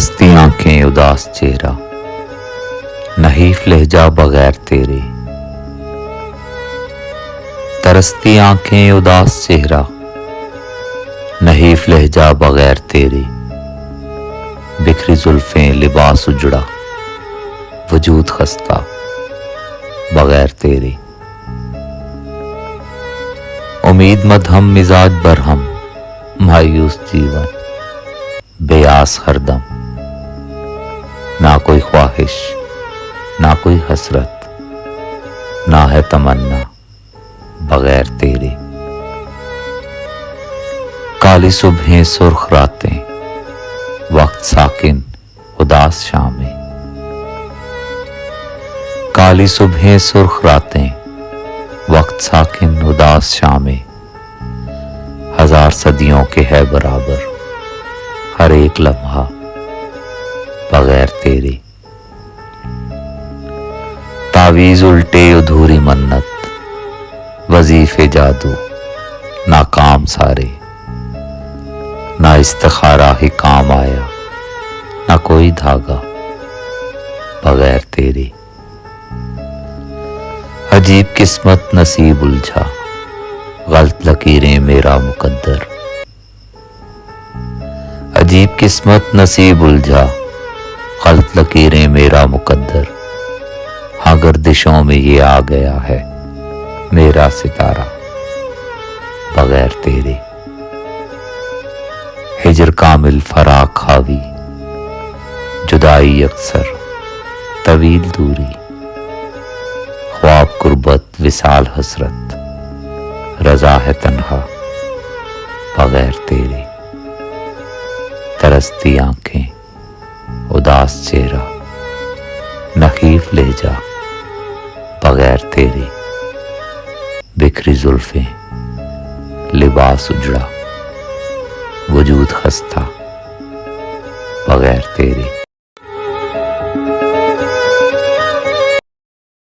ترستی آنکھیں اداس چہرہ، نحیف لہجہ بغیر تیرے۔ ترستی آنکھیں اداس چہرہ، نحیف لہجہ بغیر تیرے۔ بکھری زلفیں لباس اجڑا، وجود خستہ بغیر تیرے۔ امید مدھم مزاج برہم، مایوس جیون بے آس ہر دم۔ نہ کوئی خواہش، نہ کوئی حسرت، نہ ہے تمنا بغیر تیرے۔ کالی صبحیں سرخ راتیں، وقت ساکن اداس شامیں۔ کالی صبحیں سرخ راتیں، وقت ساکن اداس شامیں۔ ہزار صدیوں کے ہے برابر ہر ایک لمحہ بغیر تیرے۔ تعویذ الٹے ادھوری منت، وظیفے جادو ناکام سارے۔ نہ استخارہ ہی کام آیا، نہ کوئی دھاگا بغیر تیرے۔ عجیب قسمت نصیب الجھا، غلط لکیریں میرا مقدر۔ عجیب قسمت نصیب الجھا، غلط لکیریں میرا مقدر۔ ہاں گردشوں میں یہ آ گیا ہے میرا ستارہ بغیر تیرے۔ ہجر کامل فراق حاوی، جدائی اکثر طویل دوری۔ خواب قربت وصال حسرت، رضا ہے تنہا بغیر تیرے۔ ترستی آنکھیں اداس چہرہ، نحیف لہجہ بغیر تیرے۔ بکھری زلفیں لباس اجڑا، وجود خستہ